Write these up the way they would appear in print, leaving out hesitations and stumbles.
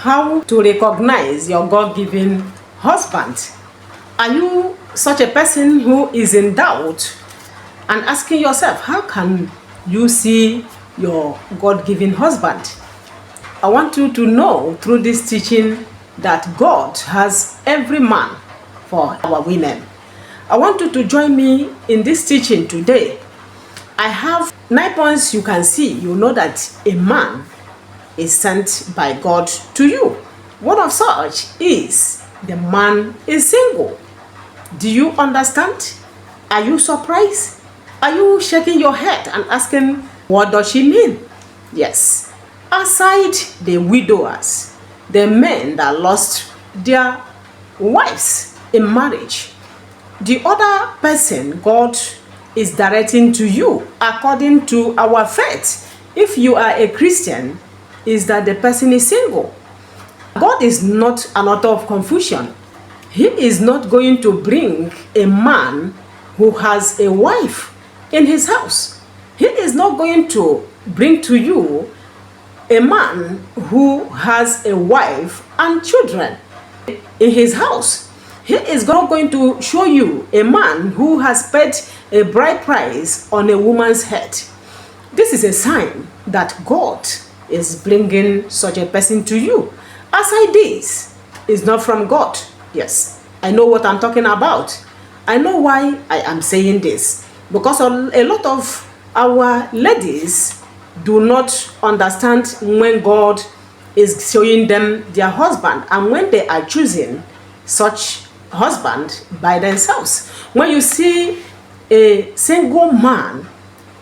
how to recognize your God-given husband. Are you such a person who is in doubt and asking yourself, how can you see your God-given husband? I want you to know through this teaching that God has every man for our women. I want you to join me in this teaching today. I have 9 points you can see. You know that a man is sent by God to you. One of such is the man is single. Do you understand? Are you surprised? Are you shaking your head and asking, what does she mean? Yes. Aside the widowers, the men that lost their wives in marriage, the other person God is directing to you according to our faith, if you are a Christian, is that the person is single. God is not an author of confusion. He is not going to bring a man who has a wife in his house. He is not going to bring to you a man who has a wife and children in his house. He is not going to show you a man who has paid a bride price on a woman's head. This is a sign that God is bringing such a person to you. Aside this, is not from God. Yes, I know what I'm talking about. I know why I am saying this. Because a lot of our ladies do not understand when God is showing them their husband and when they are choosing such husband by themselves. When you see a single man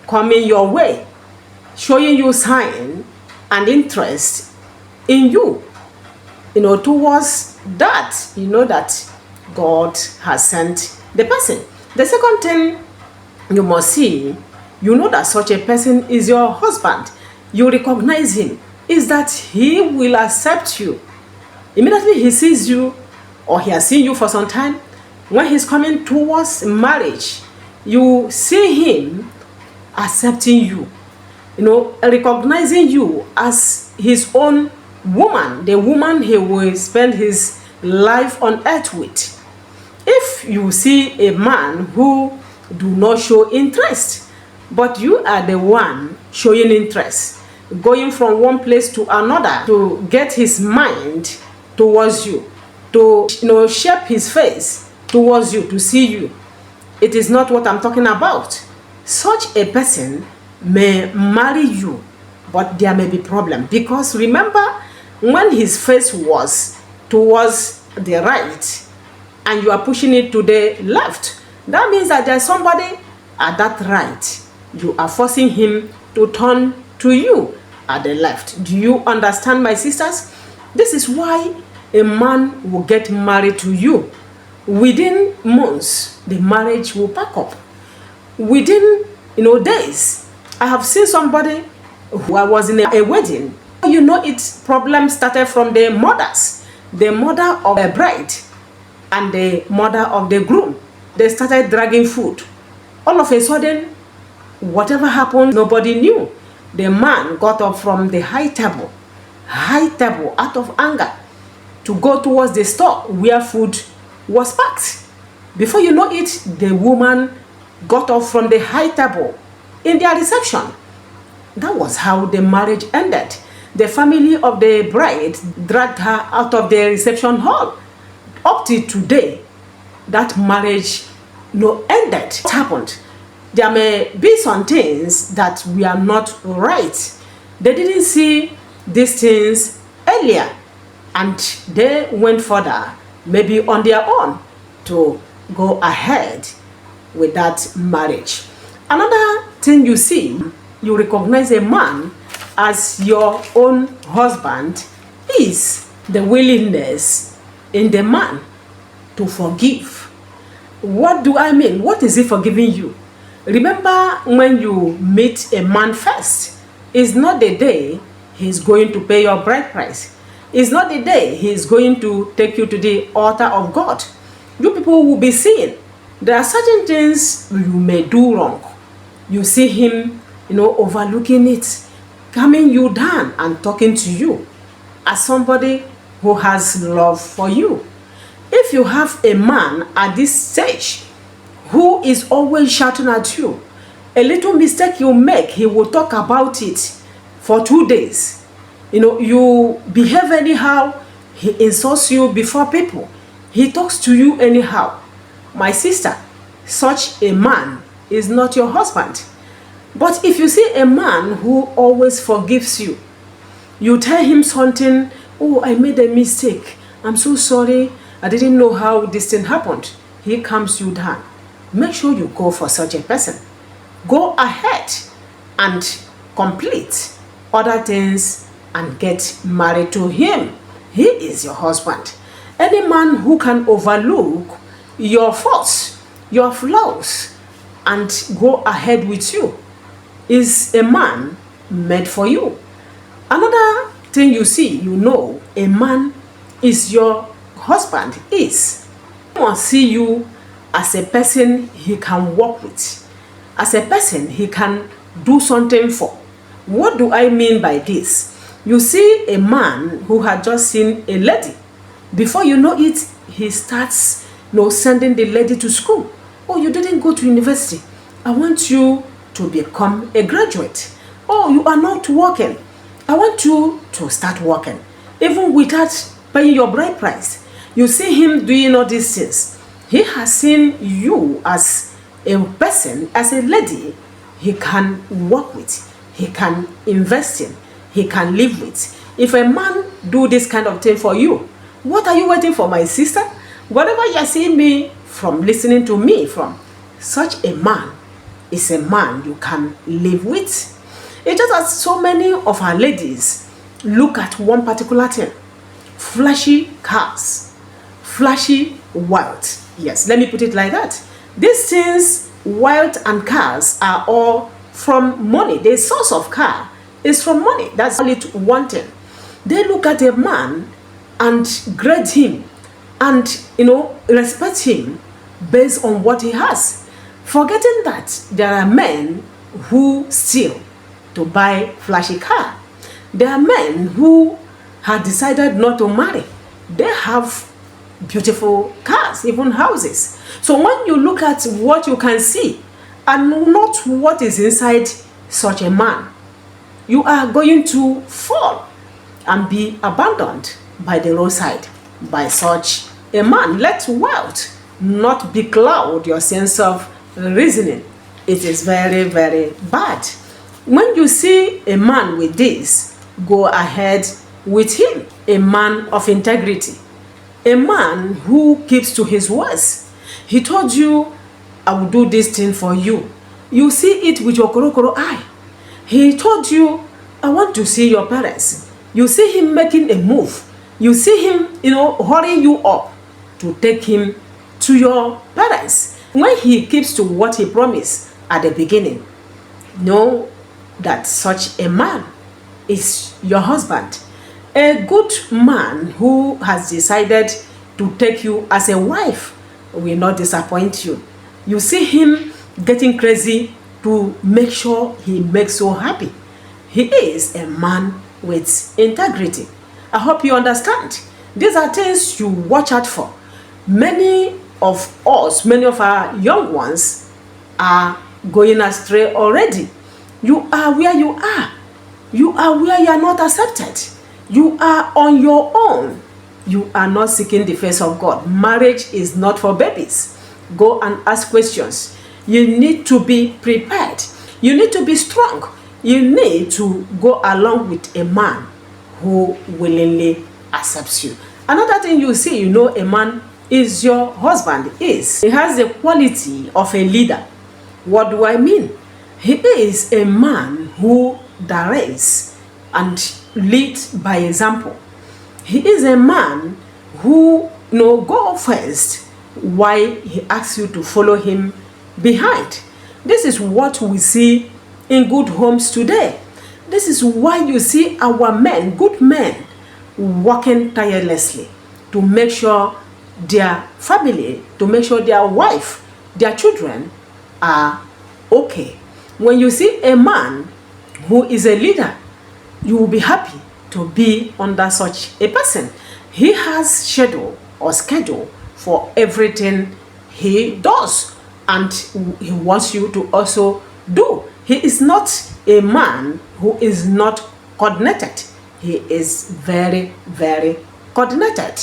coming your way, showing you sign and interest in you, towards that, you know that God has sent the person. The second thing you must see, you know that such a person is your husband. You recognize him, is that he will accept you. Immediately he sees you, or he has seen you for some time, when he's coming towards marriage, you see him accepting you, recognizing you as his own woman, the woman he will spend his life on earth with. If you see a man who do not show interest, but you are the one showing interest, going from one place to another to get his mind towards you, to shape his face towards you, to see you, it is not what I'm talking about. Such a person may marry you, but there may be problem, because remember, when his face was towards the right and you are pushing it to the left, that means that there's somebody at that right. You are forcing him to turn to you at the left. Do you understand, my sisters? This is why a man will get married to you. Within months, the marriage will pack up. Within days. I have seen somebody who was in a wedding. Its problem started from the mothers. The mother of the bride and the mother of the groom. They started dragging food. All of a sudden, whatever happened, nobody knew. The man got up from the high table out of anger, to go towards the store where food was packed. Before you know it, the woman got up from the high table in their reception. That was how the marriage ended. The family of the bride dragged her out of the reception hall. Up till today, that marriage ended. What happened? There may be some things that we are not right. They didn't see these things earlier, and they went further, maybe on their own, to go ahead with that marriage. Another thing you see, you recognize a man as your own husband, is the willingness in the man to forgive. What do I mean? What is he forgiving you? Remember, when you meet a man first, it's not the day he's going to pay your bride price. It's not the day he's going to take you to the altar of God. You people will be seeing there are certain things you may do wrong. You see him, overlooking it, calming you down and talking to you as somebody who has love for you. If you have a man at this stage who is always shouting at you, a little mistake you make, he will talk about it for 2 days. You behave anyhow, he insults you before people. He talks to you anyhow. My sister, such a man is not your husband. But if you see a man who always forgives you, you tell him something, oh, I made a mistake, I'm so sorry, I didn't know how this thing happened. He calms you down. Make sure you go for such a person. Go ahead and complete other things and get married to him. He is your husband. Any man who can overlook your faults, your flaws, and go ahead with you is a man made for you. Another thing you see, a man is your husband is. He must see you as a person he can work with, as a person he can do something for. What do I mean by this? You see a man who had just seen a lady. Before you know it, he starts sending the lady to school. Oh, you didn't go to university. I want you to become a graduate. Oh, you are not working. I want you to start working. Even without paying your bride price. You see him doing all these things. He has seen you as a person, as a lady he can work with, he can invest in, he can live with. If a man do this kind of thing for you, what are you waiting for, my sister? Whatever you are seeing me from, listening to me from, such a man is a man you can live with. It's just that so many of our ladies look at one particular thing: flashy cars, flashy wealth. Yes, let me put it like that. These things, wealth and cars, are all from money. The source of car is from money. That's only one thing. They look at a man and grade him and respect him based on what he has, forgetting that there are men who steal to buy flashy car. There are men who have decided not to marry. They have beautiful cars, even houses. So when you look at what you can see and not what is inside such a man, you are going to fall and be abandoned by the roadside by such a man. Let wealth not becloud your sense of reasoning. It is very, very bad. When you see a man with this, go ahead with him. A man of integrity, a man who keeps to his words. He told you, I will do this thing for you. You see it with your korokoro eye. He told you, I want to see your parents. You see him making a move. You see him, hurrying you up to take him to your parents. When he keeps to what he promised at the beginning, know that such a man is your husband. A good man who has decided to take you as a wife will not disappoint you. You see him getting crazy to make sure he makes you happy. He is a man with integrity. I hope you understand. These are things you watch out for. Many of us, many of our young ones are going astray already. You are where you are. You are where you are not accepted. You are on your own. You are not seeking the face of God. Marriage is not for babies. Go and ask questions. You need to be prepared. You need to be strong. You need to go along with a man who willingly accepts you. Another thing you see, a man is your husband is he has the quality of a leader. What do I mean? He is a man who directs and leads by example. He is a man who go first while he asks you to follow him behind. This is what we see in good homes today. This is why you see our men, good men, working tirelessly to make sure their family, to make sure their wife, their children are okay. When you see a man who is a leader, you will be happy to be under such a person. He has schedule for everything he does, and he wants you to also do. He is not a man who is not coordinated. He is very, very coordinated.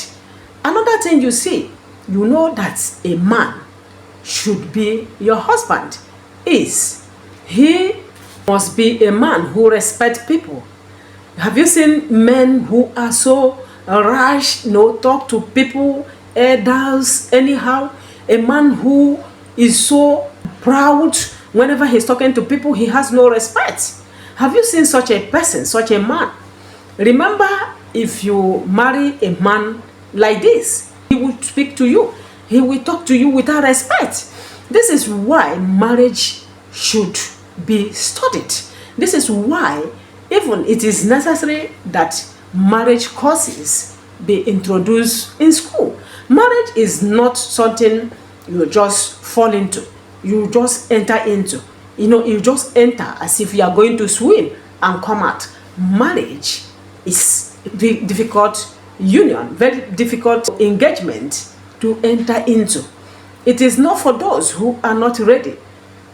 Another thing you see, you know that a man should be your husband is he must be a man who respects people. Have you seen men who are so rash, talk to people, elders, anyhow? A man who is so proud, whenever he's talking to people, he has no respect. Have you seen such a person, such a man? Remember, if you marry a man like this, he will speak to you. He will talk to you without respect. This is why marriage should be studied. This is why even it is necessary that marriage courses be introduced in school. Marriage is not something you just fall into. You just enter into. You just enter as if you are going to swim and come out. Marriage is a difficult union, very difficult engagement to enter into. It is not for those who are not ready.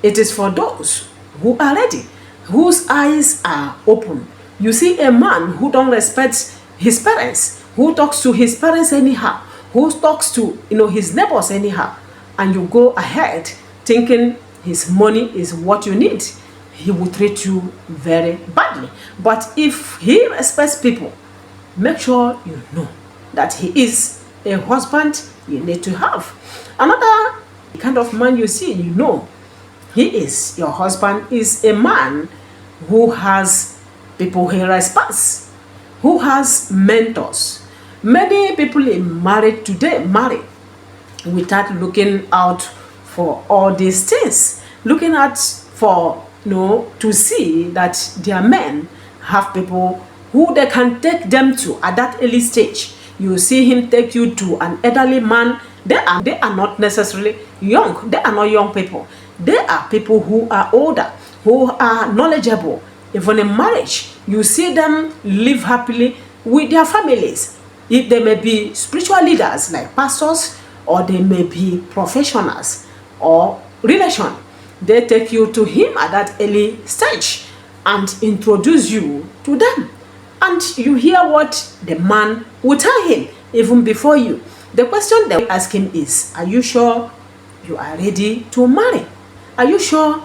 It is for those who are ready, whose eyes are open. You see a man who don't respect his parents, who talks to his parents anyhow, who talks to his neighbors anyhow, and you go ahead thinking his money is what you need, he will treat you very badly. But if he respects people, make sure you know that he is a husband you need to have. Another kind of man you see, he is your husband, is a man who has people he respects, who has mentors. Many people in marriage today marry without looking out for all these things, looking out for to see that their men have people who they can take them to at that early stage. You see him take you to an elderly man. They are not necessarily young. They are not young people. They are people who are older, who are knowledgeable. Even in marriage, you see them live happily with their families. If they may be spiritual leaders like pastors, or they may be professionals or relation, they take you to him at that early stage and introduce you to them. And you hear what the man will tell him even before you. The question they ask him is, are you sure you are ready to marry? Are you sure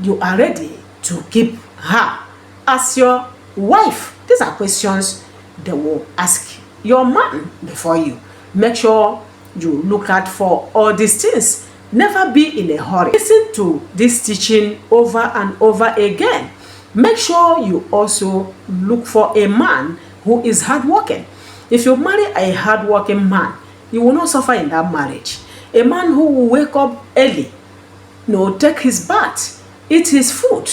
you are ready to keep her as your wife? These are questions they will ask your man before you. Make sure you look out for all these things. Never be in a hurry. Listen to this teaching over and over again. Make sure you also look for a man who is hardworking. If you marry a hardworking man, you will not suffer in that marriage. A man who will wake up early, take his bath, eat his food,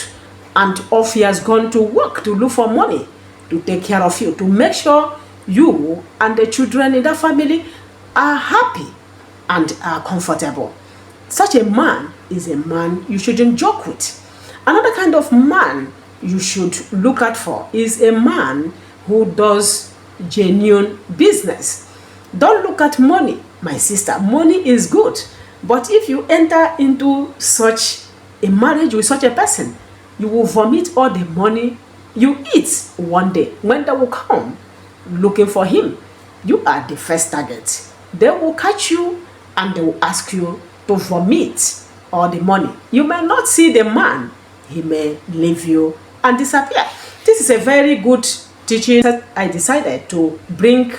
and off he has gone to work to look for money to take care of you, to make sure you and the children in that family are happy and are comfortable. Such a man is a man you shouldn't joke with. Another kind of man you should look out for is a man who does genuine business. Don't look at money, my sister. Money is good, but if you enter into such a marriage with such a person, you will vomit all the money you eat one day. When they will come looking for him, you are the first target. They will catch you and they will ask you to vomit all the money. You may not see the man. He may leave you and disappear. This is a very good teaching that I decided to bring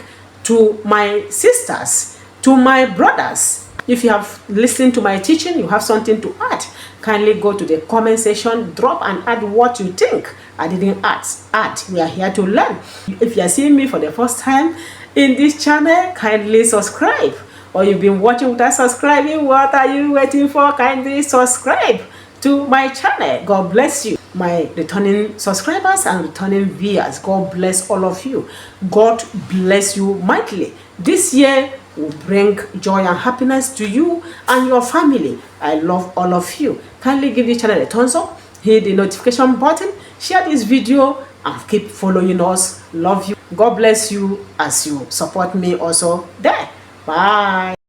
to my sisters, to my brothers. If you have listened to my teaching, you have something to add, kindly go to the comment section, drop and add what you think I didn't add. We are here to learn. If you are seeing me for the first time in this channel, kindly subscribe. Or you've been watching without subscribing, what are you waiting for? Kindly subscribe to my channel. God bless you. My returning subscribers and returning viewers, God bless all of you. God bless you mightily. This year will bring joy and happiness to you and your family. I love all of you. Kindly give this channel a thumbs up, hit the notification button, share this video and keep following us. Love you. God bless you as you support me also there. Bye.